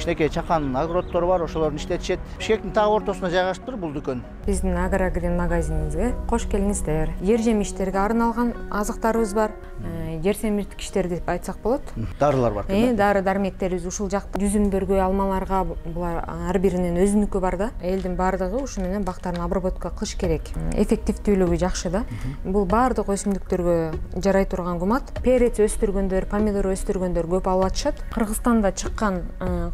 кичинекей чакан огороддор бар, ошолорду иштетишет. Бишкектин так ортосуна жайгашып тур бул дүкөн. Биздин Агрогрин магазинибизге кош келиңиздер. Жер жемиштерге арналган азыктарыбыз бар. Жер семирткичтер деп айтсак болот. Дарылар бар. Дары дармектерибиз ушул жакта жүзүмдөргө, алмаларга булар ар биринин өзүнүкү бар да. Элдин бардыгы ушу менен бактарын обработка кылыш керек. Эффективдүүлүгү жакшы да. Бул бардык өсүмдүктөргө жарай турган гумат. Перец өстүргөндөр, помидор өстүргөндөр көп алып атышат. Кыргызстанда чыккан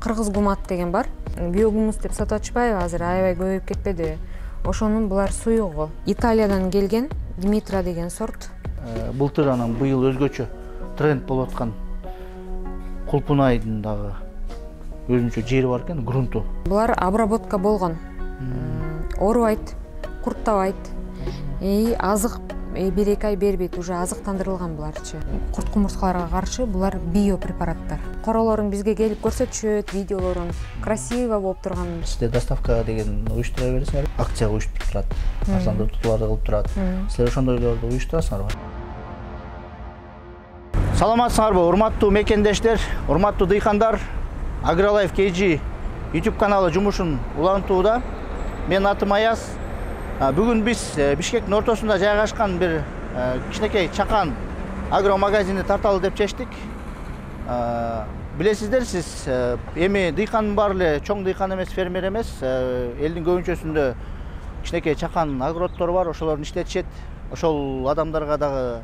кыргыз гумат деген бар. Биогумус деп сатып атышпайбы, азыр аябай көбөйүп кетпеди. Ошонун булар суюгу. Италиядан келген Димитра деген сорт. Былтыр анан быйыл өзгөчө тренд болуп аткан Кулпунайдын дагы өзүнчө жери бар экен, грунту. Булар обработка болгон. Оорубайт, курттабайт. Азык 1-2 ай бербейт, уже азыктандырылган буларчы. Курт кумурскаларга каршы булар био препараттар. Королорун бизге келип көрсөтүшөт, видеолорун красиво болуп турган. Сизде доставка деген уюштура бересиңер, акция уюштуруп турат, арзандуу тутууларды кылып турат. Силер ошондойлорду уюштурасыңарбы? Саламатсыңарбы, урматтуу мекендештер, урматтуу дыйкандар. AgriLife KG YouTube каналы жумушун улантууда. Мен атым Аяз. Бүгүн биз Бишкектин ортосунда жайгашкан бир кичинекей чакан агро магазинди тарталы деп чечтик. Билесиздер, сиз эми дыйкан бар эле, чоң дыйкан эмес, фермер эмес, элдин көбүнчөсүндө кичинекей чакан огороддор бар, ошолорду иштетишет. Ошол адамдарга дагы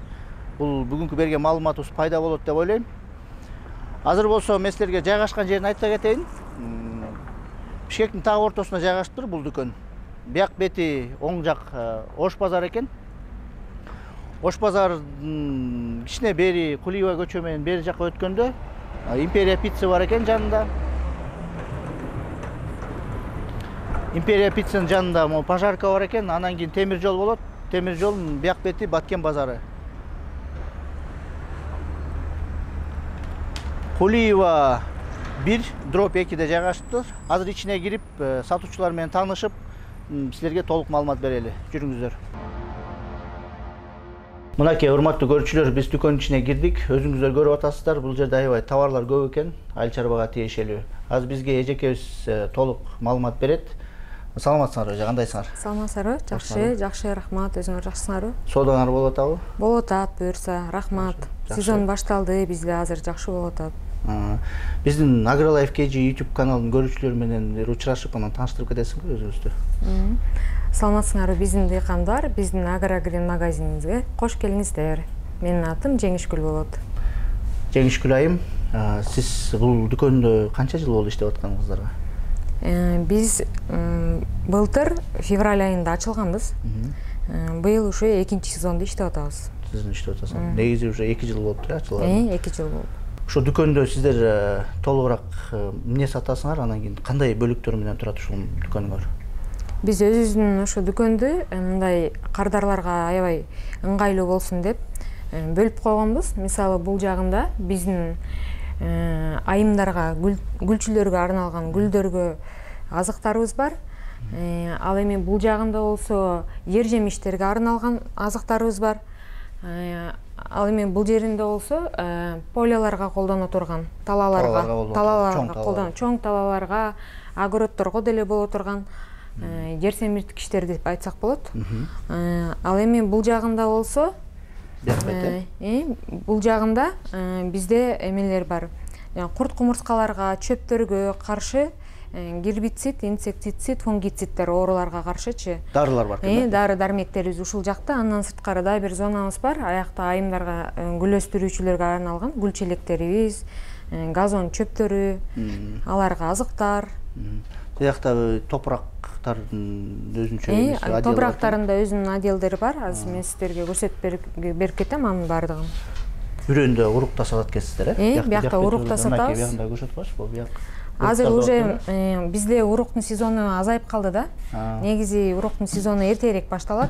бул бүгүнкү берген маалыматыбыз пайда болот деп ойлойм. Азыр болсо мен силерге жайгашкан жерин айта кетейин. Бишкектин так ортосуна жайгашып тур бул дүкөн. Бияк бети оң жак Ош базар экен. Ош базардын кичине бери Кулиева көчө менен бери жакка өткөндө Империя пицца бар экен жанында. Империя пиццанын жанында пожарка бар экен, анан кийин темир жол болот. Темир жолдун бияк бети Баткен базары. Кулиева 1/2-де жайгашыптыр. Азыр ичине кирип, сатуучулар менен таанышып, силерге толук маалымат берели. Жүрүңүздөр. Мынакей урматтуу көрүүчүлөр, биз дүкөнүн ичине кирдик. Өзүңүздөр көрүп атасыздар, бул жерде аябай товарлар көп экен, айыл чарбага тиешелүү. Азыр бизге эжекебиз толук маалымат берет. Саламатсыңарбы, кандайсыңар? Саламатсыздарбы? Жакшы, рахмат. Өзүңөр жакшысыңарбы? Соодаңар болуп атабы? Болуп атат, буюрса, рахмат. Сезон башталды, бизде азыр жакшы болуп атат. Биздин AgriLife KG YouTube каналынын көрүүчүлөрү менен учурашып, анан тааныштырып кетесиңби өзүңүздү? Саламатсыңарбы, биздин дыйкандар, биздин Агрогрин магазинибизге кош келиңиздер. Менин атым Жеңишгүл болот. Жеңишгүл айым, сиз бул дүкөндө канча жыл болду иштеп атканыңыздарга? Биз былтыр февраль айында ачылганбыз. Быйыл ушу 2-чи сезондо иштеп атабыз. Сиз иштеп атасыңыз. Негизи уже 2 жыл болуптур, ачылган. 2 жыл болду. Ошо дүкөндө сиздер толугураак эмне сатасыңар, анан кийин кандай бөлүктөр менен турат ушул дүкөнүңөр? Биз өзүбүздүн ошо дүкөндү мындай кардарларга аябай ыңгайлуу болсун деп бөлүп койгонбуз. Мисалы, бул жагында биздин айымдарга, гүлчүлөргө арналган гүлдөргө азыктарыбыз бар. Ал эми бул жагында болсо жер жемиштерге арналган азыктарыбыз бар. Ал эми бул жеринде болсо поляларга колдоно турган, чоң талаларга, огороддорго деле боло турган жер семирткичтер деп айтсак болот. Ал эми бул жагында болсо бул жагында бизде эмелер бар. Курт кумурскаларга, чөптөргө каршы гербицид, инсектицид, фунгицидтер, ооруларга каршычы дарылар бар. Дары дармектерибиз ушул жакта. Андан сырткары да бир зонабыз бар. Аякта айымдарга, гүл өстүрүүчүлөргө арналган гүл челектерибиз, газон чөптөрү, аларга азыктар. Тиякта топурактардын өзүнчө отделдери. Топурактарында өзүнүн отделдери бар. Азыр мен сиздерге көрсөтүп берип кетем анын бардыгын. Бүрөндө уруктап сатат экенсиздер, Биякта уруктап сатабыз. Биякта көрсөтүп атпачы, бул бияк. Азыр уже бизде уруктун сезону азайып калды да. Негизи уруктун сезону эртерээк башталат.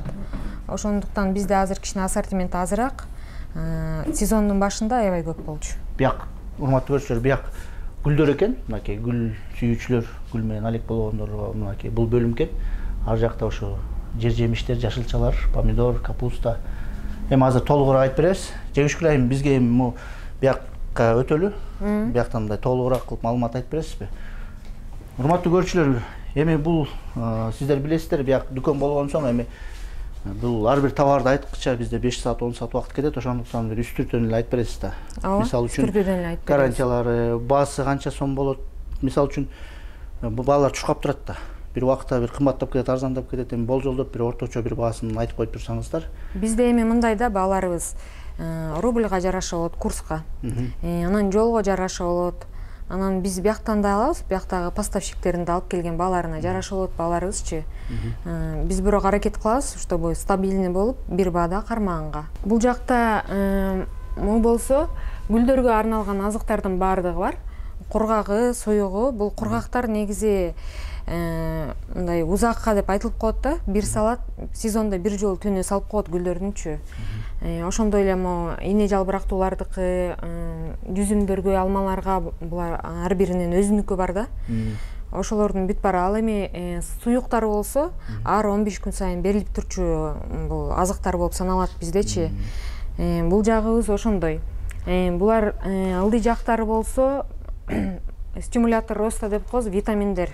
Ошондуктан бизде азыр кичине ассортимент азыраак. Сезондун башында аябай көп болчу. Бияк, урматтуу көрүүчүлөр, бияк гүлдөр экен. Мынакей гүл сүйүүчүлөр, гүл менен алек болгондорго мынакей бул бөлүм экен. Ар жакта ошо жер жемиштер, жашылчалар, помидор, капуста. Эми азыр толугураак айтып беребиз. Жеңишгүл айым, бизге эми бияк өтөлү. Бияктан мындай толугураак кылып маалымат айтып бересизби? Урматтуу көрүүчүлөр, эми бул сиздер билесиздер, бияк дүкөн болгон соң эми бул ар бир товарды айткыча бизде 5 саат 10 саат убакыт кетет, ошондуктан бир үстүртөн эле айтып бересиз да. Мисалы үчүн гарантиялары, баасы канча сом болот. Мисалы үчүн баалар чуркап турат да. Бир убакытта бир кымбаттап кетет, арзандап кетет, эми болжолдоп бир орточо бир баасын айтып коюп турсаңыздар. Бизде эми мындай да, бааларыбыз рубльга жараша болот, курска. Анан жолго жараша болот. Анан биз бияктан да алабыз, бияктагы поставщиктердин да алып келген бааларына жараша болот бааларыбызчы. Биз бирок аракет кылабыз, чтобы стабильный болуп, бир баада кармаганга. Бул жакта могу болсо гүлдөргө арналган азыктардын баардыгы бар. Кургагы, суюгу, бул кургактар негизи мындай узакка деп айтылып коет да. Бир салат сезондо бир жолу түнү салып коет гүлдөрдүнчү. Ошондой эле могу ийне жалбырактуулардыкы, жүзүмдөргө, алмаларга булар ар биринин өзүнүкү бар да. Ошолордун бүт баары. Ал эми суюктар болсо ар 15 күн сайын берилип турчу бул азыктар болуп саналат биздечи. Бул жагыбыз ошондой. Булар ылдый жактары болсо стимулятор роста деп коебуз, витаминдер.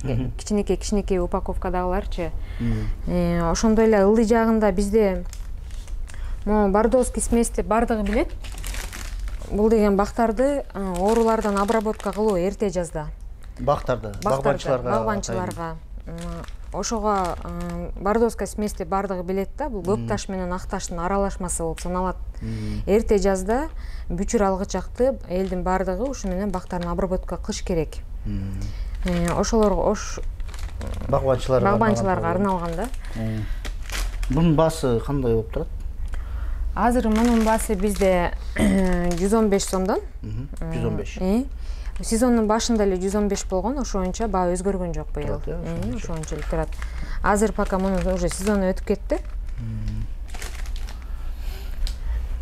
Кичинекей упаковкадагыларчы. Ошондой эле ылдый жагында бизде могу бордоский смесь деп бардыгы билет. Бул деген бактарды оорулардан обработка кылуу эрте жазда. Бактарды, багбанчыларга. Ошого бордоский смесь деп бардыгы билет да. Бул көк таш менен ак таштын аралашмасы болуп саналат. Эрте жазда бүчүр алгычакты элдин бардыгы ушу менен бактарын обработка кылыш керек. Ошолорго багбанчыларга арналган да. Бунун баасы кандай болуп турат? Азыр мунун баасы бизде 115 сомдон. 115. Сезондун башында эле 115 болгон, ошоюнча баа өзгөргөн жок быйыл. Ошончо эле турат. Азыр пока мунун уже сезону өтүп кетти.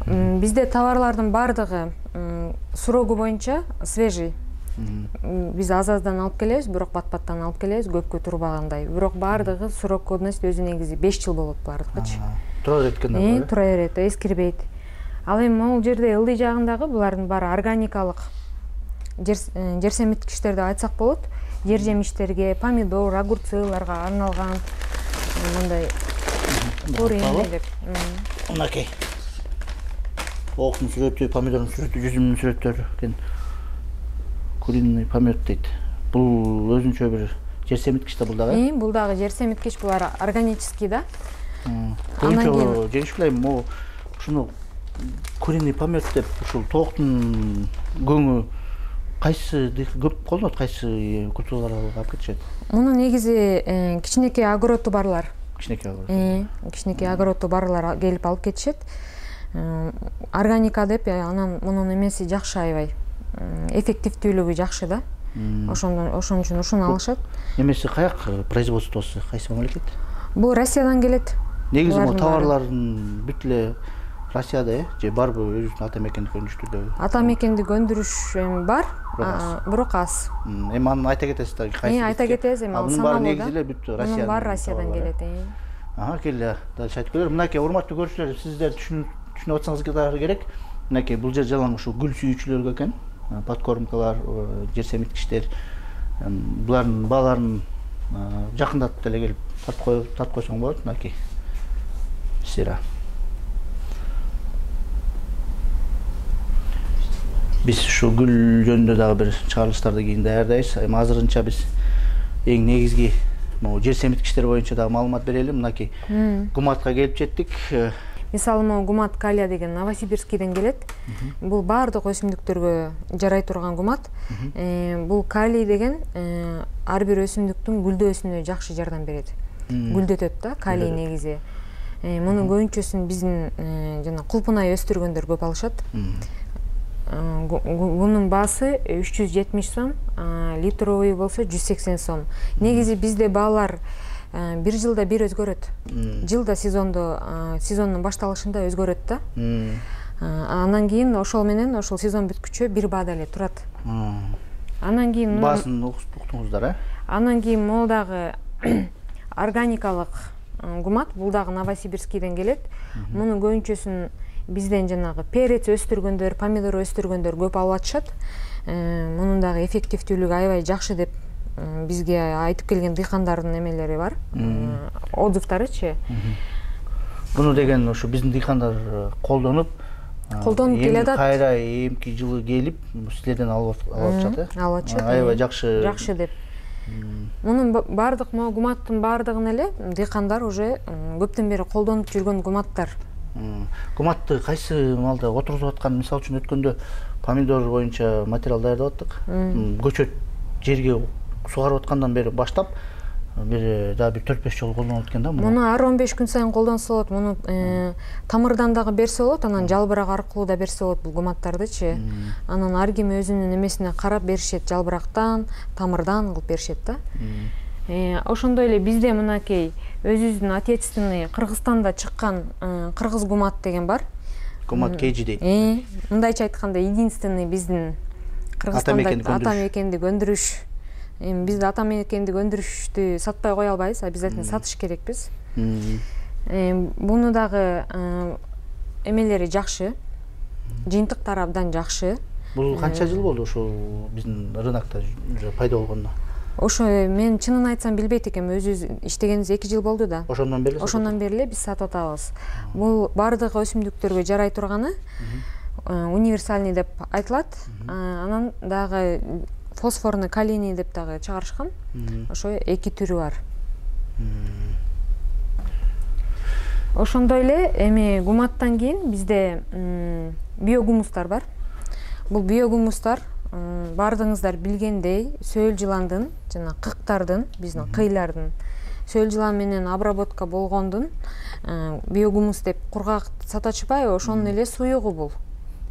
Бизде товарлардын бардыгы срогу боюнча свежий. Биз аз-аздан алып келебиз, бирок бат-баттан алып келебиз, көпкө турбагандай. Бирок бардыгы срок годности өзү негизи 5 жыл болот бардыгычы. Тура берет экен. Тура берет, эскирбейт. Ал эми могул жерде ылдый жагындагы булардын баары органикалык жер семиткичтер деп айтсак болот. Жер жемиштерге, помидор, огурцыларга арналган мындай курин деп. Мынакей. Октун сүрөтү, помидордун сүрөтү, жүзүмдүн сүрөттөрү экен. Куриный помидор дейт. Бул өзүнчө бир жер семиткич да бул дагы. Бул дагы жер семиткич, булар органический да. Көбүнчө жегишпейм, могу ушуну куриный помидор деп ушул тооктун көңү кайсы көп колдонот, кайсы культураларга алып кетишет? Муну негизи кичинекей огороду барлар. Кичинекей огороду барлар келип алып кетишет. Органика деп, анан мунун эмеси жакшы аябай. Эффективдүүлүгү жакшы да. Ошон үчүн ушуну алышат. Эмеси каяк производствосу, кайсы мамлекет? Бул Россиядан келет. Негизи бул товарлардын бүт эле Россияда, же барбы өзүнүн ата мекендик өндүрүштү? Ата мекендик өндүрүш бар, бирок аз. Эми аны айта кетесиз да, кайсы? Айта кетебиз, эми ал саналуу да. Негизи эле бүт Россиядан. Мунун баары Россиядан келет. Келе, дальше айтып көрөлүм. Мынакей урматтуу көрүүчүлөр, сиздер түшүнүп атсаңыз керек. Мынакей бул жер жалаң ушул гүл сүйүүчүлөргө экен. Подкормкалар, жер семиткичтер, булардын бааларын жакындатып деле келип тартып койсоң болот. Мынакей. Сира. Биз ушул гүл жөнүндө дагы бир чыгарылыштарды кийин даярдайбыз. Эми азырынча биз эң негизги могу жер семиткичтер боюнча дагы маалымат берели. Мынакей гуматка келип жеттик. Мисалы могу гумат калия деген Новосибирскийден келет. Бул баардык өсүмдүктөргө жарай турган гумат. Бул калий деген ар бир өсүмдүктүн гүлдөөсүнө жакшы жардам берет. Гүлдөтөт да калий негизи. Мунун көбүнчөсүн биздин жана кулпунай өстүргөндөр көп алышат. Бунун баасы 370 сом, литровый болсо 180 сом. Негизи бизде баалар бир жылда бир өзгөрөт. Жылда сезондун башталышында өзгөрөт да. Анан кийин ошол менен ошол сезон бүткүчө бир баада эле турат. Анан кийин баасын уктуңуздар, Анан кийин могу дагы органикалык гумат, бул дагы Новосибирскийден келет. Мунун көбүнчөсүн бизден жанагы перец өстүргөндөр, помидор өстүргөндөр көп алып атышат. Мунун дагы эффективдүүлүгү аябай жакшы деп бизге айтып келген дыйкандардын эмелери бар, отзывдарычы. Буну деген ошо биздин дыйкандар колдонуп келе атат. Кайра эмки жылы келип силерден алып атышат, э? Алып атышат. Аябай жакшы. Жакшы деп. Мунун бардык могу гуматтын бардыгын эле дыйкандар уже көптөн бери колдонуп жүргөн гуматтар. Гуматты кайсы малда отургузуп аткан, мисалы үчүн өткөндө помидор боюнча материал даярдап аттык. Көчөт жерге сугарып аткандан бери баштап бир 4-5 жолу колдонуп экен да. Муну ар 15 күн сайын колдонсо болот. Муну тамырдан дагы берсе болот, анан жалбырак аркылуу да берсе болот бул гуматтардычы. Анан ар ким өзүнүн эмесине карап беришет, жалбырактан, тамырдан кылып беришет да. Ошондой эле бизде мынакей өзүбүздүн отечественный Кыргызстанда чыккан кыргыз гумат деген бар. Гумат кейжи дейт. Мындайча айтканда единственный биздин Кыргызстанда ата мекендик өндүрүш. Бизде ата мекендик өндүрүштү сатпай кое албайбыз, обязательно сатыш керекпиз. Буну дагы эмелери жакшы, жыйынтыктары абдан жакшы. Бул канча жыл болду ошол биздин рынокто пайда болгондо? Ошо мен чынын айтсам билбейт экенмин, өзүбүз иштегенибиз 2 жыл болду да. Ошондон бери биз сатып атабыз. Бул бардык өсүмдүктөргө жарай турганы универсальный деп айтылат. Анан дагы фосфорный, калийный деп дагы чыгарышкан. Ошо 2 түрү бар. Ошондой эле эми гуматтан кийин бизде биогумустар бар. Бул биогумустар бардыгыңыздар билгендей сөөл жыландын жана кыктардын, биздин кыйлардын сөөл жылан менен обработка болгондун биогумус деп кургак сатачпайбы, ошонун эле суюгу бул.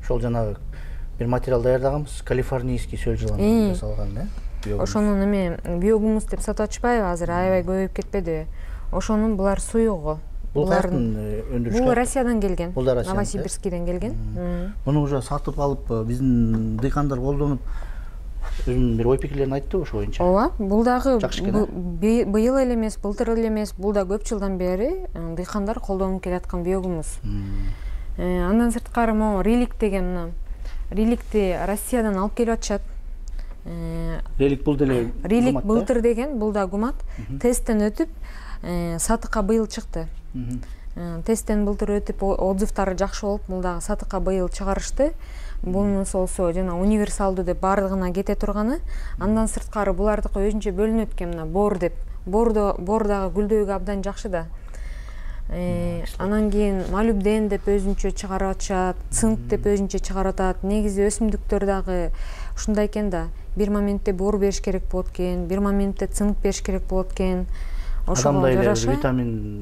Ошол жанагы бир материал даярдаганбыз, калифорнийский сөөл жыландан жасалган, э? Ошонун эме биогумус деп сатачпайбы, азыр аябай көбөйүп кетпеди. Ошонун булар суюгу. Бул каяктан өндүрүшкөн? Бул Россиядан келген, Новосибирскийден келген. Муну уже сатып алып биздин дыйкандар колдонуп өзүнүн бир ой пикирлерин айтты ошо боюнча. Ооба, бул дагы быйыл эле эмес, былтыр эле эмес, бул да көп жылдан бери дыйкандар колдонуп келаткан биогумус. Андан сырткары могу релик деген реликти Россиядан алып келип атышат. Релик бул деле Релик былтыр деген, бул да гумат. Тесттен өтүп сатыкка быйыл чыкты. Тесттен былтыр өтүп отзывдары жакшы болуп, бул дагы сатыкка быйыл чыгарышты. Бунун болсо жана универсалдуу деп бардыгына кете турганы. Андан сырткары булардыкы өзүнчө бөлүнөт экен, мына бор деп. Бор дагы гүлдөөгө абдан жакшы да. Анан кийин молибден деп өзүнчө чыгарып атышат, цинк деп өзүнчө чыгарып атат. Негизи өсүмдүктөр дагы ушундай экен да. Бир моментте бор бериш керек болот экен, бир моментте цинк бериш керек болот экен. Адамда эле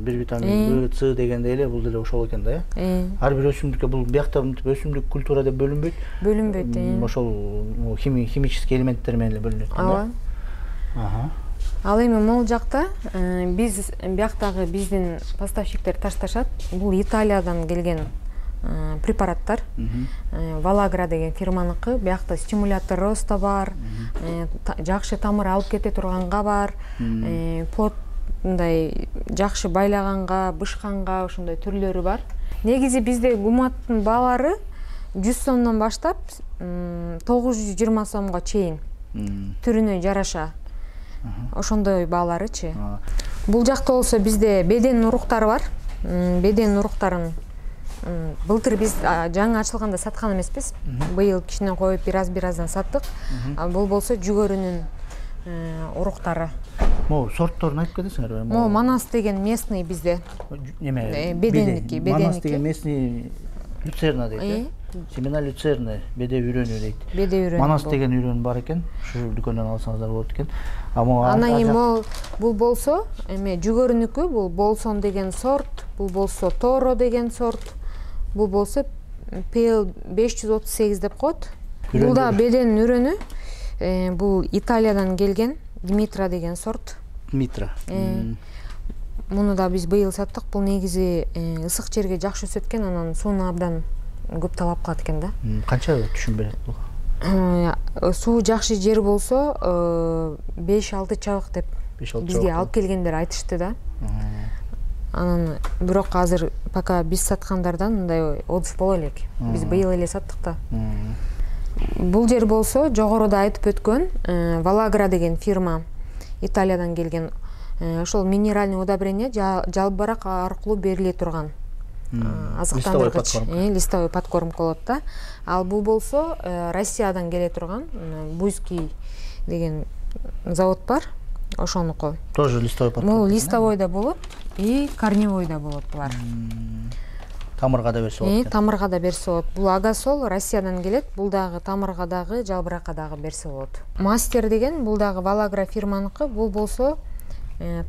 бир витамин Б, С дегенде эле бул деле ошол экен да, э? Ар бир өсүмдүккө бул биякта өсүмдүк культура деп бөлүнбөйт. Бөлүнбөйт, Ошол химический элементтер менен эле бөлүнөт да. Ооба. Ал эми могул жакта биз бияктагы биздин поставщиктер ташташат. Бул Италиядан келген препараттар. Валагра деген фирманыкы. Биякта стимулятор роста бар, жакшы тамыр алып кете турганга бар, плод мындай жакшы байлаганга, бышканга ошондой түрлөрү бар. Негизи бизде гуматтын баалары 100 сомдон баштап 920 сомго чейин түрүнө жараша. Ошондой бааларычы. Бул жакта болсо бизде беден уруктары бар. Беден уруктарын былтыр биз жаңы ачылганда саткан эмеспиз. Быйыл кичине коюп бир аздан саттык. Бул болсо жүгөрүнүн уруктары. Могу сортторун айтып кетесиңерби? Могу Манас деген местный бизде. Беденники. Манас деген местный люцерна дейт, э? Семена люцерны, беде үйрөнүү дейт. Беде үйрөнүү. Манас деген үйрөнүү бар экен. Ушу дүкөндөн алсаңыздар болот экен. Анан кийин бул болсо, эме жүгөрүнүкү, бул Болсон деген сорт, бул болсо Торо деген сорт, бул болсо PL 538 деп коет. Бул да беден үйрөнүү. Бул Италиядан келген Димитра деген сорт. Димитра. Муну да биз быйыл саттык. Бул негизи ысык жерге жакшы өсөт экен, анан сууну абдан көп талап кылат экен да. Канча түшүм берет бул? Суу жакшы жер болсо 5-6 чабык деп бизге алып келгендер айтышты да. Анан бирок азыр пока биз саткандардан мындай отзыв боло элек. Биз быйыл эле саттык да. Бул жер болсо жогоруда айтып өткөн Валагра деген фирма Италиядан келген. Ошол минеральный удобрение жалбырак аркылуу бериле турган азыктандыргыч, листовой подкормка болот да. Ал бул болсо Россиядан келе турган Буйский деген завод бар, ошонуку. Тоже листовой подкормка. Бул листовой да болот и корневой да болот булар. Тамырга да берсе болот. Тамырга да берсе болот. Бул Агасол Россиядан келет, бул дагы тамырга дагы, жалбыракка дагы берсе болот. Мастер деген бул дагы Валагра фирманыкы, бул болсо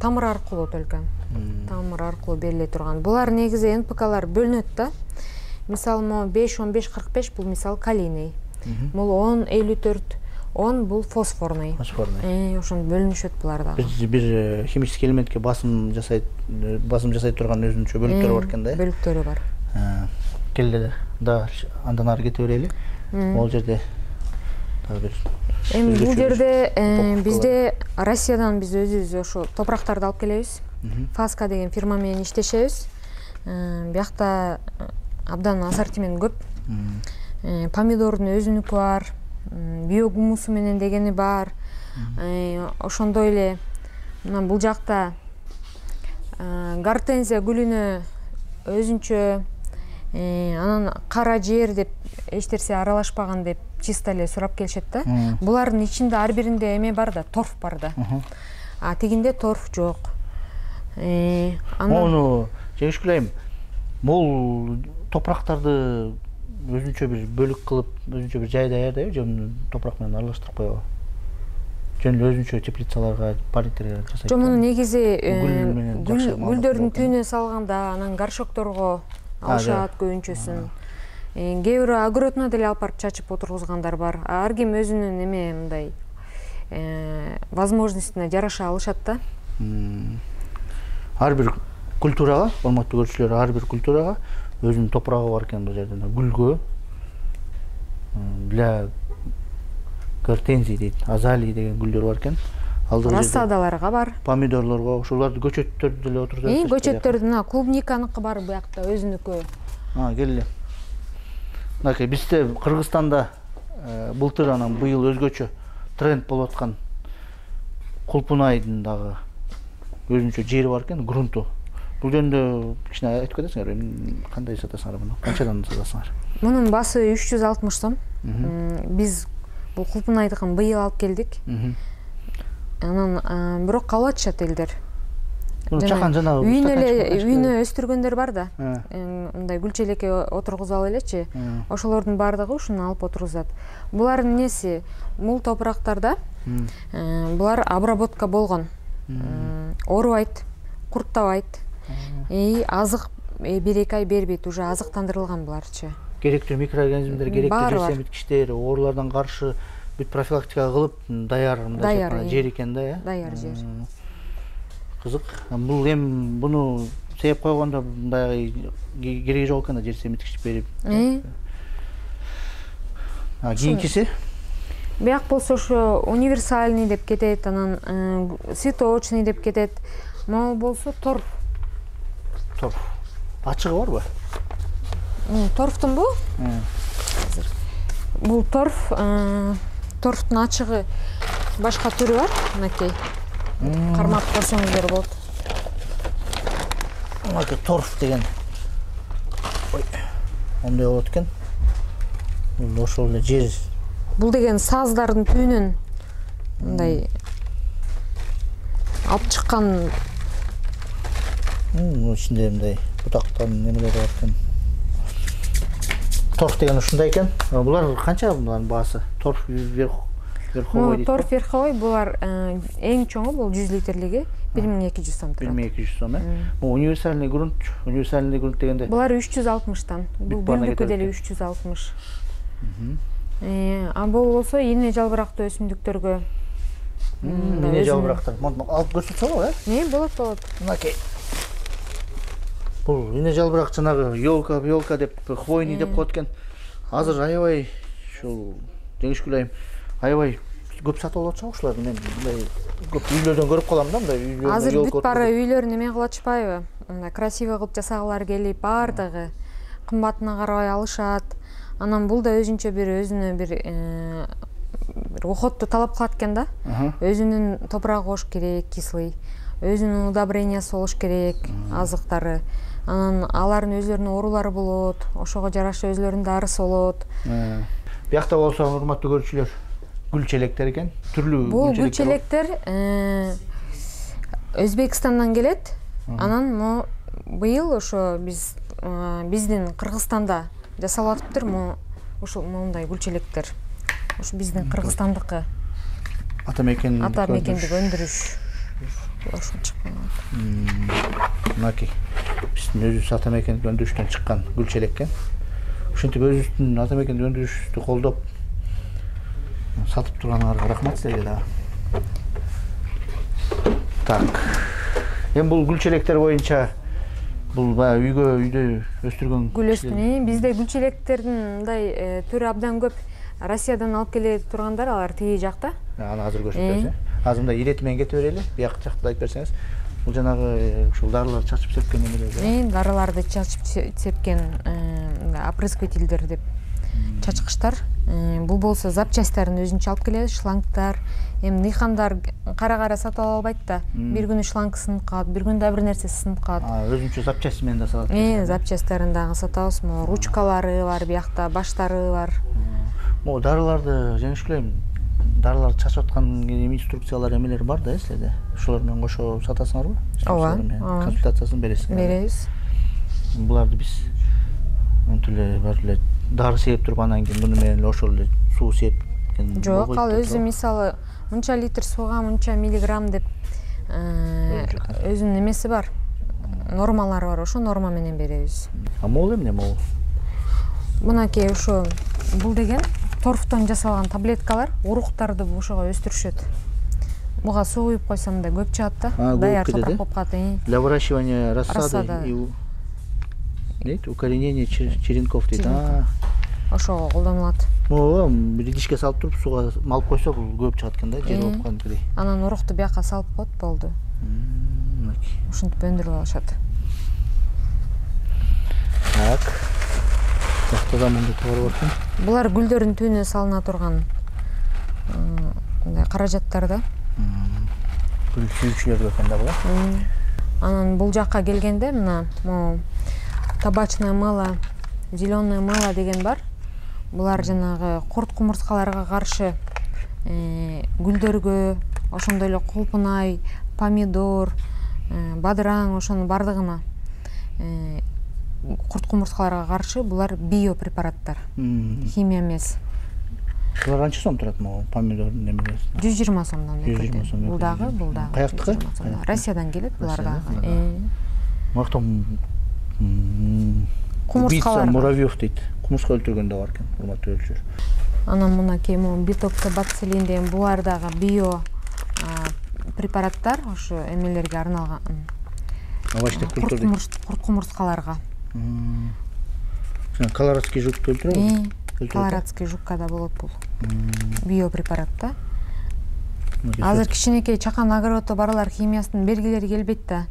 тамыр аркылуу только. Тамыр аркылуу бериле турган. Булар негизи НПКлар бөлүнөт да. Мисалы 5-15-45 бул мисалы калийный. Бул 10-54, 10 бул фосфорный. Ошон бөлүнүшөт булар дагы. Бир химический элементке басым жасайт турган өзүнчө бөлүктөрү бар экен да. Бөлүктөрү бар. Келди да, андан ары кете берели. Ол жерде дагы бир бул жерде бизде Россиядан биз өзүбүз ошо топурактарды алып келебиз. Фаска деген фирма менен иштешебиз. Биякта абдан ассортимент көп. Помидордун өзүнүкү бар, биогумусу менен дегени бар. Ошондой эле мына бул жакта гортензия гүлүнө өзүнчө, анан кара жер деп эч нерсе аралашпаган деп чисто эле сурап келишет да. Булардын ичинде ар биринде эме бар да, торф бар да. А тигинде торф жок. Мону жегишкилейм. Бул топурактарды өзүнчө бир бөлүк кылып, өзүнчө бир жай даярдайбы, же топурак менен аралаштырып коебу? Жөн өзүнчө теплицаларга, палеттерге жасайт. Жо муну негизи гүлдөрдүн түбүнө салганда, анан горшокторго алышат көбүнчөсүн. Кээ бир огородуна деле алып барып чачып отургузгандар бар. Ар ким өзүнүн эме мындай возможностуна жараша алышат да. Ар бир культурага, урматтуу көрүүчүлөр, ар бир культурага өзүнүн топурагы бар экен бул жерде. Гүлгө для гортензии дейт, азалии деген гүлдөр бар экен. Рассадаларга бар. Помидорлорго, ошолорду көчөттөрдү деле отургузат. Көчөттөрдүн клубниканыкы бар буякта өзүнүкү. Келе. Мынакей бизде Кыргызстанда былтыр анан быйыл өзгөчө тренд болуп аткан Кулпунайдын дагы өзүнчө жери бар экен, грунту. Бул жөнүндө кичине айтып кетесиңер, кандай сатасыңар муну? Канчадан сатасыңар? Мунун баасы 360 сом. Биз бул Кулпунайдыкын быйыл алып келдик. Анан бирок калып атышат элдер. Чакан жана үйүнө өстүргөндөр бар да. Мындай гүлчелекке отургузуп алып элечи. Ошолордун баардыгы ушуну алып отургузат. Булардын неси? Мул топурактарда булар обработка болгон. Оорубайт, курттабайт. Азык 1-2 ай бербейт, уже азыктандырылган буларчы. Керектүү микроорганизмдер, керектүү жер семиткичтер, оорулардан каршы бүт профилактика кылып даяр жер экен да, Даяр жер. Кызык. Бул эми буну сеп койгондо мындай кереги жок экен да, жер семиткич берип. Кийинкиси? Бияк болсо ошо универсальный деп кетет, анан цветочный деп кетет. Могу болсо торф. Торф. Ачыгы барбы? Торфтунбу? Бул торф, торфтун ачыгы башка түрү бар, мынакей. Кармап көрсөңүздөр болот. Мынакей торф деген. Ой, ондай болот экен. Бул ошол эле жер. Бул деген саздардын түбүнөн мындай алып чыккан. Ичинде мындай бутактан немелер бар экен. Торф деген ушундай экен. Булар канча булардын баасы? Торф верховой дейт. Торф верховой булар эң чоңу бул 100 литрлиги 1200 сом турат. 1200 сом, Бул универсальный грунт дегенде. Булар 360-тан. Бул бүлдүкү деле 360. Бул болсо ийне жалбырактуу өсүмдүктөргө. Ийне жалбырактар. Алып көрсөтсө болобу, Болот. Мынакей. Бул ийне жалбырак жанагы елка деп, хвойный деп коет экен. Азыр аябай ушул жеңишкүлөйм. Аябай көп сатып алып атышабы ушуларды? Мен мындай көп үйлөрдөн көрүп калам да, мындай үйлөрдө. Азыр бүт бара үйлөрүн эме кылып атышпайбы? Мындай красивый кылып жасагалар келип, баардыгы кымбатына карабай алышат. Анан бул да өзүнчө бир бир уходду талап кылат экен да. Өзүнүн топурагы болуш керек, кислый. Өзүнүн удобрениясы болуш керек, азыктары. Анан алардын өзлөрүнүн оорулары болот, ошого жараша өзлөрүнүн дарысы болот. Биякта болсо, урматтуу көрүүчүлөр, гүлчелектер экен. Түрлүү Бул гүлчелектер Өзбекстандан келет. Анан быйыл ошо биздин Кыргызстанда жасалып атыптыр. Ошо мындай гүлчелектер. Ошо биздин Кыргызстандыкы. Ата мекендик өндүрүш. Ошо чыккан. Мынакей. Биздин өзүбүз ата мекендик өндүрүштөн чыккан гүлчелек экен. Ошентип өзүбүздүн ата мекендик өндүрүштү колдоп сатып тургандарга рахмат силерге да. Так. Эми бул гүлчелектер боюнча бул үйдө өстүргөн гүл өстүргөн. Бизде гүлчелектердин мындай түрү абдан көп. Россиядан алып келе тургандар алар тиги жакта. Аны азыр көрсөтөбүз. Азыр мындай ирети менен кетип берели. Бияк жакты айтып берсеңиз. Бул жанагы ушул дарылар чачып сепкен эмелер. Дарыларды чачып сепкен опрыскивательдер деп чачкычтар. Бул болсо запчастарын өзүнчө алып келет, шлангтар. Эми дыйкандар кара сатып албайт да. Бир күнү шланг сынып калат, бир күндө бир нерсе сынып калат. Өзүнчө запчасть менен да сатат. Запчастарын дагы сатабыз. Ручкалары бар, биякта баштары бар. Могу дарыларды жеңишкилейм. Дарылар чачып аткан инструкциялар эмелер бар да силерде. Ошолор менен кошо сатасыңарбы? Ооба. Консультациясын бересиңер. Беребиз. Буларды биз антиле бар эле дары сеп туруп анан кийин буну менен ошол эле суу сепкен. Жок, ал өзү мисалы мынча литр сууга мынча миллиграмм деп өзүнүн эмеси бар. Нормалары бар, ошо норма менен беребиз. Могул эмне могул? Мынакей ошо бул деген торфтон жасалган таблеткалар, уруктарды ошого өстүрүшөт. Буга суу куюп койсоң да көп чыгат да, даяр топурак болуп калат. Для выращивания рассады и укоренения черенков дейт. Ошого колдонулат. Бир идишке салып туруп сууга малып койсо бул көп чыгат экен да, жер болуп калгандыгы. Анан урукту бияка салып коет, болду. Ушинтип өндүрүп алышат. Так. Жактада мындай товар бар экен. Булар гүлдөрдүн түбүнө салына турган мындай каражаттар да. Гүл сүйүүчүлөргө экен да булар. Анан бул жакка келгенде мына табачное мыло, зеленое мыло деген бар. Булар жанагы курт кумурскаларга каршы гүлдөргө, ошондой эле кулпунай, помидор, бадыраң ошонун бардыгына курт кумурскаларга каршы булар биопрепараттар. Химия эмес. Булар канча сом турат могу помидордун эмелери? 120 сомдон. 120 сом. Бул дагы. Каяктыкы? Россиядан келет булар дагы. Мактан кумурскалар. Муравьев дейт. Кумурска өлтүргөн да бар экен, урматтуу көрүүчүлөр. Анан мынакей битоксибацилин деген булар дагы био препараттар, ошо эмелерге арналган. Овощдык культура. Курт кумурскаларга. Колорадский жукту өлтүрөбү? Колорадский жукка да болот бул. Биопрепарат да. Азыр кичинекей чакан огороддо барлар химиясынын бергилери келбейт да.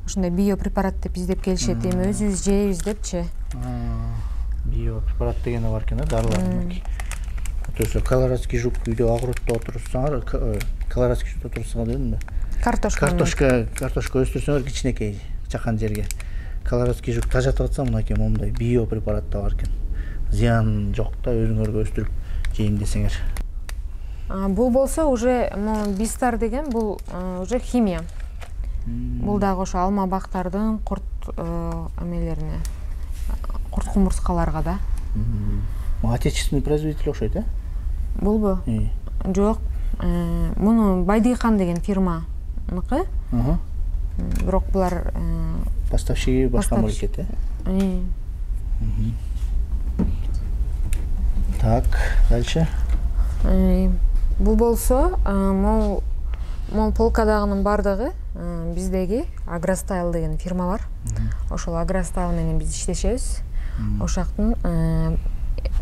Ошондой биопрепарат деп издеп келишет. Эми өзүбүз жейбиз депчи. Биопрепарат деген бар экен да, дарылар. Ошо колорадский жук үйдө огороддо отурсаңар, колорадский жук отурсаңар дедимби? Картошка өстүрсөңөр кичинекей чакан жерге. Колорадский жук тажатып атса мынакей момундай биопрепарат да бар экен. Зыян жок да, өзүңөргө өстүрүп жейин десеңер. Бул болсо уже бистар деген бул уже химия. Бул дагы ошо алма бактардын курт эмелерине, курт кумурскаларга да. Отечественный производитель окшойт, Булбу? Жок. Муну Байдыйкан деген фирманыкы. Бирок булар поставщиги башка мамлекет, Так, дальше. Бул болсо, мол полкадагынын бардыгы биздеги Агростайл деген фирма бар. Ошол Агростайл менен биз иштешебиз. Ошактын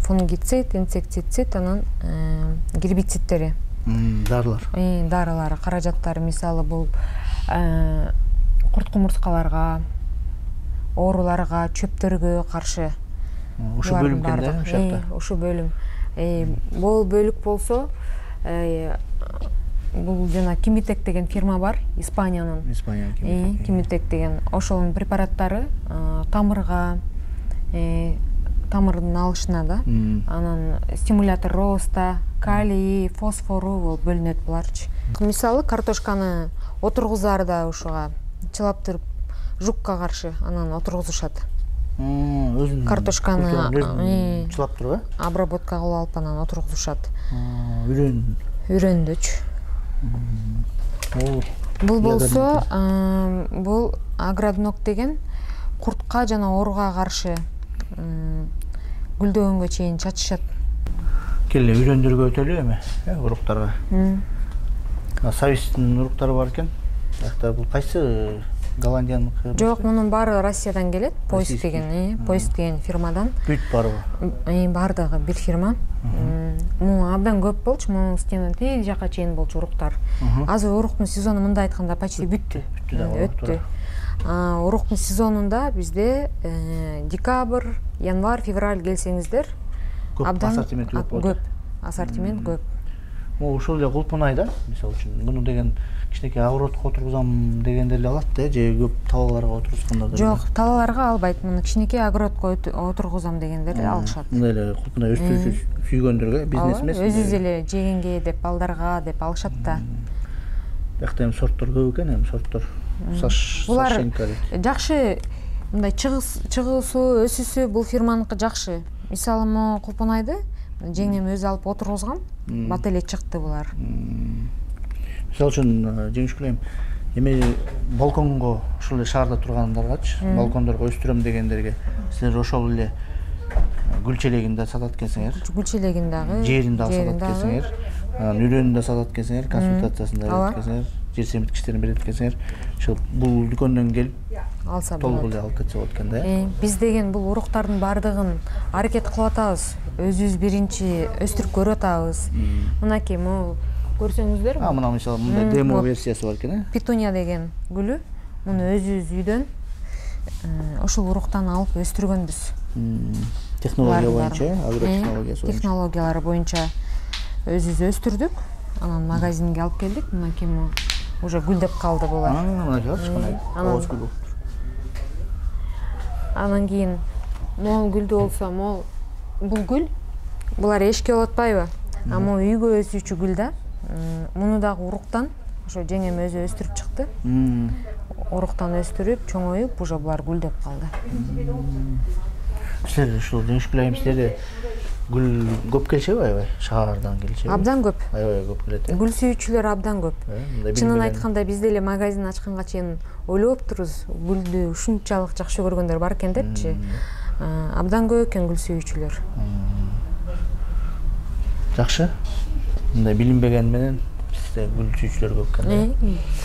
фунгицид, инсектицид, анан гербицидтери. Дарылар. Дарылары, каражаттары, мисалы бул курт кумурскаларга, ооруларга, чөптөргө каршы. Ушу бөлүм экен да, ошакта. Ушу бөлүм. Бул бөлүк болсо бул жана Кимитек деген фирма бар, Испаниянын. Кимитек деген. Ошонун препараттары тамырга, тамырдын алышына да, анан стимулятор роста, калий, фосфору бөлүнөт буларчы. Мисалы картошканы отургузаарда ушуга чылаптырып жукка каршы анан отургузушат. Картошканы чылап туруп, обработка кылып алып анан отургузушат. Үйрөндүч. Бул болсо, бул агроднок деген куртка жана ооруга каршы гүлдөгөнгө чейин чачышат. Келе үйрөндүргө өтөлү эми, уруктарга. Савистин уруктары бар экен. Бул кайсы Голландияныкы? Жок, мунун баары Россиядан келет. Поезд деген фирмадан. Бүт барбы? Бардыгы бир фирма. Муну абдан көп болчу, мунун стенин тиги жака чейин болчу уруктар. Азыр уруктун сезону мындай айтканда почти бүттү. Өттү. Уруктун сезонунда бизде декабрь, январь, февраль келсеңиздер, абдан көп. Ассортимент көп. Ошол эле кулпунайда, мисалы үчүн, муну деген кичинекей огородко отургузам дегендер эле алат да, же көп талаларга отургузгандар? Жок, талаларга албайт. Муну кичинекей огородко отургузам дегендер алышат. Мындай эле кулпунай өстүрүүчү сүйгөндөргө, бизнес эмес. Өзүбүз эле жегенге деп, балдарга деп алышат да. Бияқта сорттор көп экен, сорттор. Булар жакшы, мындай чыгуусу, өсүүсү бул фирманыкы жакшы. Мисалы, могу кулпунайды жеңем өзү алып отургузгам, бат эле чыкты булар. Мисалы үчүн, жеңишкүлөйм, эми балконго ушул эле шаарда тургандаргачы, балкондорго өстүрөм дегендерге силер ошол эле гүл челегинде сатат экенсиңер. Гүл челегин дагы, жерин дагы сатат экенсиңер. Үрөнүн да сатат экенсиңер, консультациясын да берет экенсиңер, жер семирткичтерин берет экенсиңер. Ошол бул дүкөндөн келип алса болот. Толук эле алып кетсе болот экен да. Биз деген бул уруктардын бардыгын аракет кылып атабыз. Өзүбүз биринчи өстүрүп көрүп атабыз. Мынакей, могу көрсөңүздөр. Мына мисалы мындай демо версиясы бар экен, Петуния деген гүлү. Муну өзүбүз үйдөн ошол уруктан алып өстүргөнбүз. Технология боюнча, агротехнологиясы боюнча. Технологиялары боюнча өзүбүз өстүрдүк. Анан магазинге алып келдик. Мынакей уже гүлдөп калды булар. Ооз гүл. Анан кийин могул гүлдүү болсо, бул гүл, булар эшикке болуп атпайбы? Могу үйгө өсүүчү гүл да. Муну дагы уруктан, ошо жеңем өзү өстүрүп чыкты. Уруктан өстүрүп, чоңоюп, уже булар гүлдөп калды. Силер ушул жеңишкүлөйм, силерде гүл көп келишеби, аябай? Шаардан келишеби? Абдан көп. Аябай көп келет. Гүл сүйүүчүлөр абдан көп. Чынын айтканда бизде эле магазин ачканга чейин ойлоптурбуз, гүлдү ушунчалык жакшы көргөндөр бар экен депчи. Абдан көп экен гүл сүйүүчүлөр. Жакшы. Мындай билинбеген менен бизде гүл сүйүүчүлөр көп экен.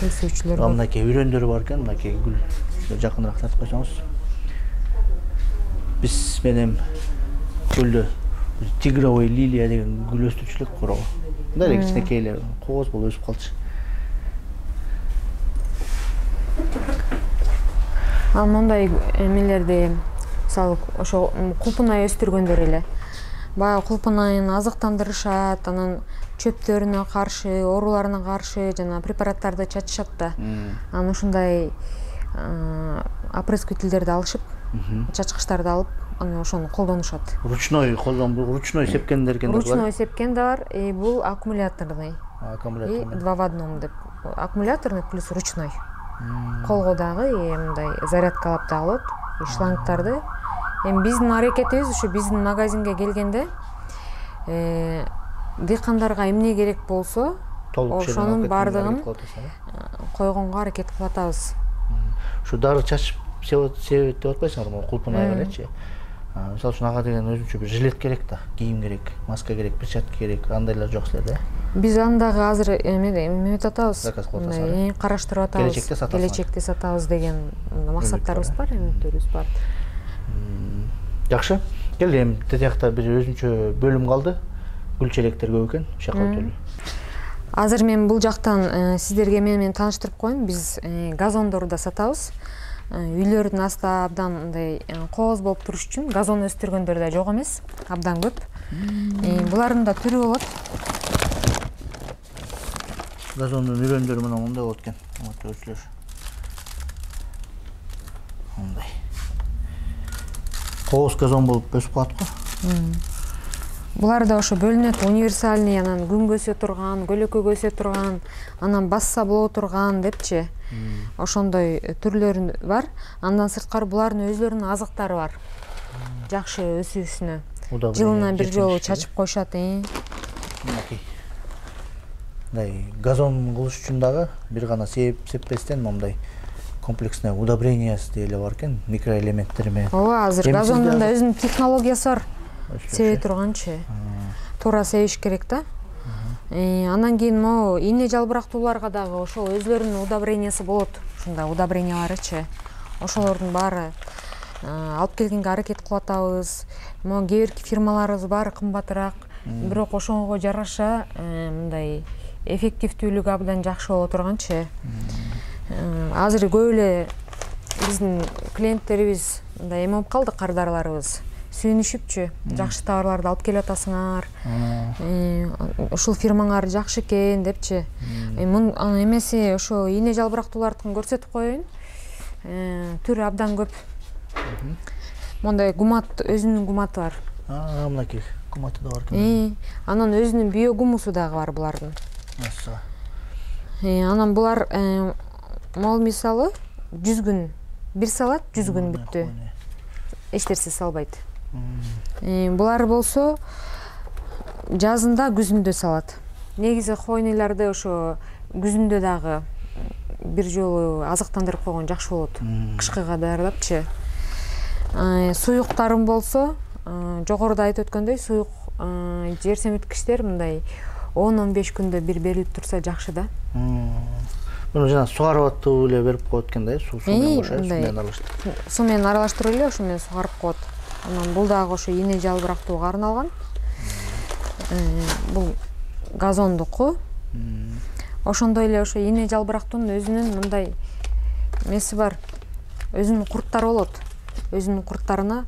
Гүл сүйүүчүлөр көп. Мынакей үйрөндөр бар экен, мынакей гүл жакыныраак тартып койсоңуз. Биз менен гүлдү тигровый лилия деген гүл өстүрүүчүлөр короо. Мындай эле кичинекей эле кооз болуп өсүп калчу. Ал мондай эмелерди, мисалы, ошо кулпунай өстүргөндөр эле. Баягы кулпунайын азыктандырышат, анан чөптөрүнө каршы, ооруларына каршы жана препараттарды чачышат да. Анан ушундай опрыскивательдерди алышып, чачкычтарды алып, анан ошону колдонушат. Ручной сепкендер экен. Ручной сепкен да бар, бул аккумуляторный. Аккумуляторный. 2 в 1 деп. Аккумуляторный плюс ручной. Колго дагы мындай зарядкалап да алат, шлангтарды. Эми биздин аракетибиз ушу биздин магазинге келгенде дыйкандарга эмне керек болсо, ошонун бардыгын койгонго аракет кылып атабыз. Ушу дары чачып себет деп атпайсыңарбы, кулпунайга элечи. Мисалы үчүн ага деген өзүнчө бир жилет керек да, кийим керек, маска керек, перчатка керек, андайлар жок силерде. Биз андагы азыр эметип атабыз. Заказ кылып атасыздар. Караштырып атабыз. Келечекте сатабыз деген максаттарыбыз бар, үмүттөрүбүз бар. Жакшы. Кел эми тетиякта бир өзүнчө бөлүм калды. Гүл челектер көп экен, ушака өтөлү. Азыр мен бул жактан сиздерге менен тааныштырып коеюн. Биз газондорду да сатабыз. Үйлөрдүн астында абдан мындай кооз болуп туруш үчүн газон өстүргөндөр да жок эмес, абдан көп. Булардын да түрү болот. газондун үрөндөрү мына мындай болот экен. Көрчүлөр. Мындай. Кооз газон болуп өсүп калат го. Булар да ошо бөлүнөт, универсальный, анан күнгө өсө турган, көлөкөгө өсө турган, анан басса боло турган депчи. Ошондой түрлөрү бар. Андан сырткары булардын өзлөрүнүн азыктары бар. Жакшы өсүүсүнө. Жылына бир жолу чачып коюшат. Мынакей. Мындай газон кылыш үчүн дагы бир гана сеппестен мындай комплексный удобрениясы деле бар экен, микроэлементтер менен. Ооба, азыр газондун да өзүнүн технологиясы бар. Себе турганчы. Туура себиш керек да. Анан кийин могу ийне жалбырактууларга дагы ошол өзлөрүнүн удобрениясы болот. Ушундай удобренияларычы. Ошолордун баары алып келгенге аракет кылып атабыз. Могу кээ бир фирмаларыбыз баары кымбатыраак, бирок ошого жараша мындай эффективдүүлүгү абдан жакшы боло турганчы. Азыр көп эле биздин клиенттерибиз мындай эме болуп калды, кардарларыбыз. Сүйүнүшүпчү, жакшы товарларды алып келип атасыңар. Ушул фирмаңар жакшы экен депчи. Эмеси ошо ийне жалбырактуулардыкын көрсөтүп коеюн. Түрү абдан көп. Мондай гумат, өзүнүн гуматы бар. Мынакей гуматы да бар экен. Анан өзүнүн биогумусу дагы бар булардын. Анан булар мол мисалы 100 күн бир салат, 100 күн бүттү. Эч нерсе салбайт. Булар болсо жазында, күзүндө салат. Негизи хойнойларды ошо күзүндө дагы бир жолу азыктандырып койгон жакшы болот. Кышкыга даярдапчы. Суюктарым болсо, жогоруда айтып өткөндөй, суюк жер семирткичтер мындай 10-15 күндө бир берилип турса жакшы да. Муну жана сугарып аттуу эле берип коет экен да, суу менен кошо, суу менен аралаштырып. Суу менен аралаштырып эле ошо менен сугарып коет. Анан бул дагы ошо ийне жалбырактууга арналган. Бул газондуку. Ошондой эле ошо ийне жалбырактуунун өзүнүн мындай эмеси бар. Өзүнүн курттары болот. Өзүнүн курттарына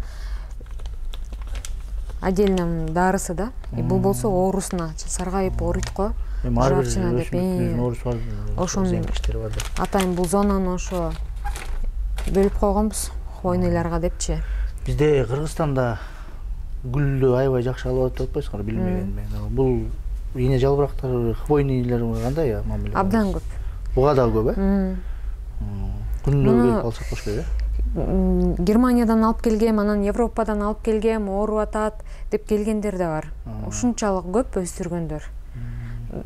отдельно дарысы да. Бул болсо оорусуна саргайып ооруйт го. Жапчына деп. Ошонун атайын бул зонаны ошо бөлүп койгонбуз хойнойларга депчи. Бизде Кыргызстанда гүлдү аябай жакшы алып атат деп атпайсыңар, билмеген мен. Бул ийне жалбырактар, хвойныйлар кандай мамиле? Абдан көп. Буга да көп, күндө келип алсак болуш керек, Германиядан алып келгем, анан Европадан алып келгем, ооруп атат деп келгендер да бар. Ушунчалык көп өстүргөндөр.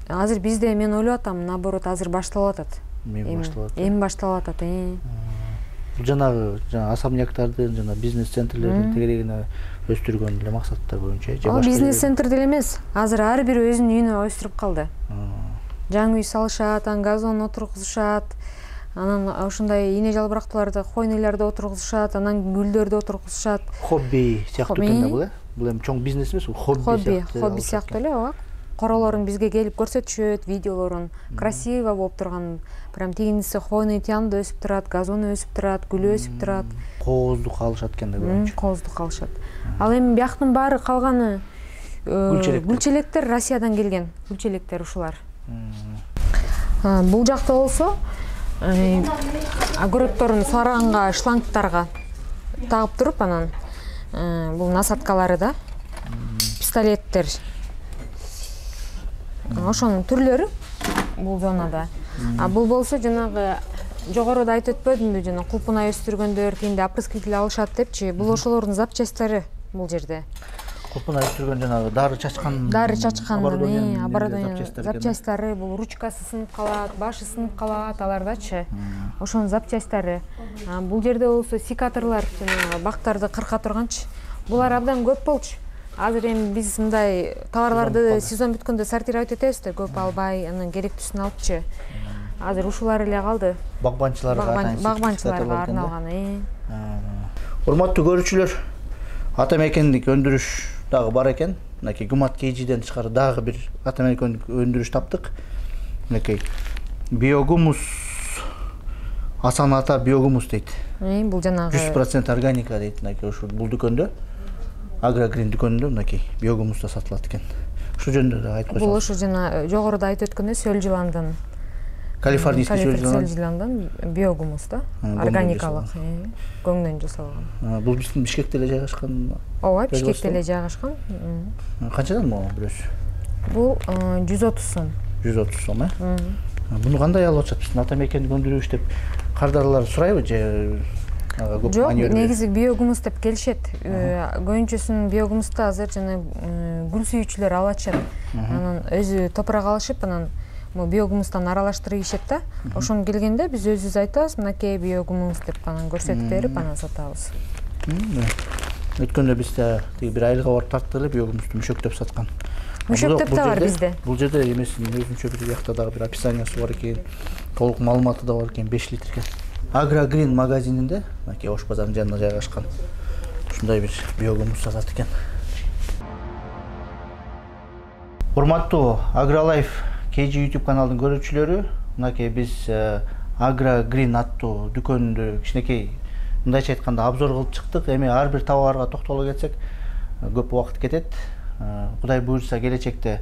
Азыр бизде мен ойлоп атам, наоборот, азыр башталып атат. Эми башталып атат. Жанагы особняктардын, жана бизнес центрлердин тегерегине өстүргөн эле максатта көбүнчө. Бизнес центр деле эмес. Азыр ар бир өзүнүн үйүнө өстүрүп калды. Жаңы үй салышат, анан газон отургузушат. Анан ошондой ийне жалбырактууларды хойнойларда отургузушат, анан гүлдөрдү отургузушат. Хобби сыяктуу экен да бул, Бул эми чоң бизнес эмес, хобби сыяктуу эле, ооба. Королорун бизге келип көрсөтүшөт, видеолорун красиво болуп турган. Прям тигиниси хойный тянда өсүп турат, газону өсүп турат, гүлү өсүп турат. Кооздук алышат экен да көбүнчө. Кооздук алышат. Ал эми бияктын баары калганы гүлчелектер Россиядан келген. Гүлчелектер ушулар. Бул жакта болсо огороддорун суарганга шлангтарга тагып туруп, анан бул насадкалары да, пистолеттер. Ошонун түрлөрү бул зонада. Бул болсо жанагы жогоруда айтып өтпөдүмбү, жана кулпунай өстүргөндөр, кийинде опрыскиватель алышат депчи. Бул ошолордун запчасттары бул жерде. Кулпунай өстүргөн жанагы дары чачкан запчасттары, бул ручкасы сынып калат, башы сынып калат, алардачы. Ошонун запчасттары. Бул жерде болсо секаторлор, жана бактарды кырка турганчы. Булар абдан көп болчу. Азыр эми биз мындай товарларды сезон бүткөндө сортировать этебиз да, көп албай, анан керектүүсүн алыпчы. Азыр ушулар эле калды. Багбанчыларга арналган. Урматтуу көрүүчүлөр, ата мекендик өндүрүш дагы бар экен. Мынакей Гумат KG'ден тышкары дагы бир ата мекендик өндүрүш таптык. Мынакей биогумус, Асан ата биогумус дейт. Бул жанагы 100% органика дейт. Мынакей ушул бул дүкөндө, Агрогрин дүкөнүндө мынакей биогумус да сатылат экен. Ушул жөнүндө да айтып Бул койсоңуз. ушу жана жогоруда айтып өткөндөй сөл жыландын, Калифорнийский сөл жыландан. жыландан биогумус да, Көңдөн органикалык, көңдөн жасалган. Бул биздин Бишкекте эле жайгашкан. Ооба, Бишкекте эле жайгашкан. Канчадан могу бирөөсү? Бул 130 сом. 130 сом, э? Буну кандай алып атышат? Биздин ата мекенди көндүрүбүз деп кардарлар сурайбы же көп Жок, маани бербейби? негизи биогумус деп келишет. Көбүнчөсүн биогумуста азыр жана гүл сүйүүчүлөр алып атышат. Анан өзү топурак алышып, анан биогумустан аралаштырып ийишет да. Ошону келгенде биз өзүбүз айтабыз, мынакей биогумус деп анан көрсөтүп берип, анан сатабыз. Өткөндө бизде тиги бир айылга барып тарттык эле биогумусту мүшөктөп саткан. Мүшөктөп да бар бизде. Бул жерде эмесинин өзүнчө бир жакта дагы бир описаниясы бар экен, толук маалыматы да бар экен, 5 литрге. Агрогрин магазининде, мынакей Ош базарынын жанында жайгашкан. Ушундай бир биогумус сатат экен. Урматтуу AgriLife KG YouTube каналынын көрүүчүлөрү, мынакей биз AgriGreen аттуу дүкөнүндө кичинекей мындайча айтканда обзор кылып чыктык. Эми ар бир товарга токтоло кетсек, көп убакыт кетет. Кудай буйрса келечекте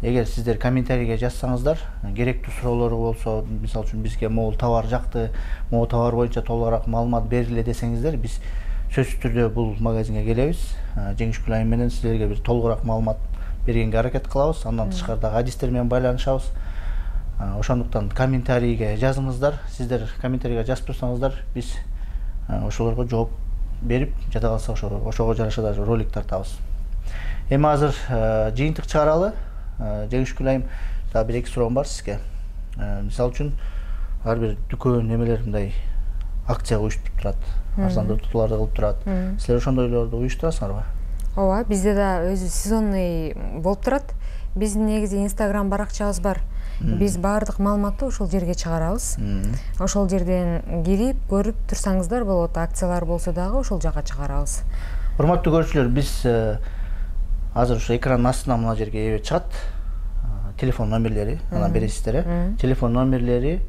эгер сиздер комментарийге жазсаңыздар, керектүү суроолор болсо, мисалы үчүн бизге могул товар жакты, могул товар боюнча толугураак маалымат бериле десеңиздер, биз сөзсүз түрдө бул магазинге келебиз. Жеңишкүл айым менен сиздерге бир толугураак маалымат бергенге аракет кылабыз. Андан тышкары дагы адистер менен байланышабыз. Ошондуктан комментарийге жазыңыздар. Сиздер комментарийге жазып турсаңыздар, биз ошолорго жооп берип, жада калса ошого жараша да ролик тартабыз. Эми азыр жыйынтык чыгаралы. Жеңишкүл айым, дагы бир эки суроом бар сизге. Мисалы үчүн ар бир дүкөн немелер мындай акция уюштуруп турат, арзандатууларды кылып турат. Силер ошондойлорду уюштурасыңарбы? Ооба, бизде да өзү сезонный болуп турат. Биздин негизи Instagram баракчабыз бар. Биз баардык маалыматты ошол жерге чыгарабыз. Ошол жерден кирип, көрүп турсаңыздар болот, акциялар болсо дагы ошол жака чыгарабыз. Урматтуу көрүүчүлөр, биз азыр ошо экранын астына мына жерге эбе чыгат. Телефон номерлери, анан бересиздер, телефон номерлери,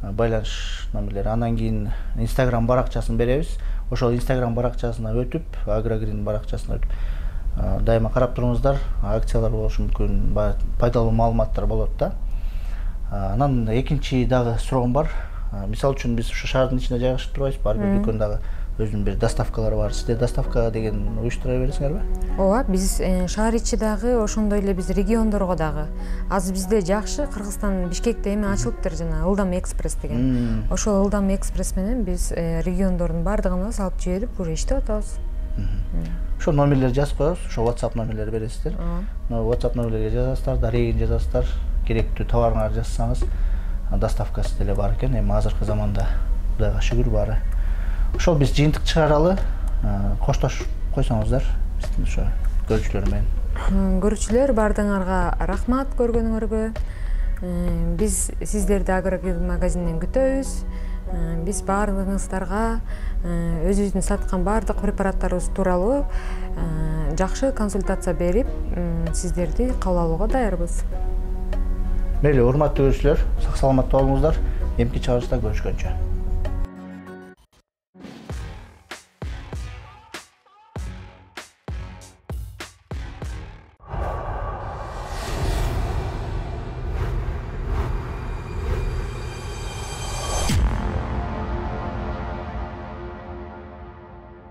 байланыш номерлери. Андан кийин Instagram баракчасын беребиз. Ошол Instagram баракчасына өтүп, AgriGreen баракчасына өтүп, дайыма карап туруңуздар, акциялар болушу мүмкүн, пайдалуу маалыматтар болот да. Анан экинчи дагы суроом бар. Мисалы үчүн биз ушу шаардын ичинде жайгашып турбайбызбы? Ар бир дүкөн дагы өзүнүн бир доставкалары бар. Сиздер доставка деген уюштура бересиңерби? Ооба, биз шаар ичи дагы, ошондой эле биз региондорго дагы. Азыр бизде жакшы Кыргызстан Бишкекте эме ачылыптыр жана Ылдам экспресс деген. Ошол Ылдам экспресс менен биз региондордун баардыгына салып жиберип, уже иштеп атабыз. Ошо номерлерди жазып коебуз, ошо WhatsApp номерлери бересиздер. WhatsApp номерлерге жазасыздар, дарегин жазасыздар, керектүү товарыңарды жазсаңыз, доставкасы деле бар экен. Эми азыркы заманда Кудайга шүгүр баары. Ошол биз жыйынтык чыгаралы, коштошуп койсоңуздар биздин ошо көрүүчүлөр менен. Көрүүчүлөр, баардыгыңарга рахмат көргөнүңөргө. Биз сиздерди AgriGreen магазининен күтөбүз. Биз баардыгыңыздарга өзүбүздүн саткан баардык препараттарыбыз тууралуу жакшы консультация берип, сиздерди кабыл алууга даярбыз. Мейли, урматтуу көрүүчүлөр, сак саламатта болуңуздар. Эмки чыгарышта көрүшкөнчө.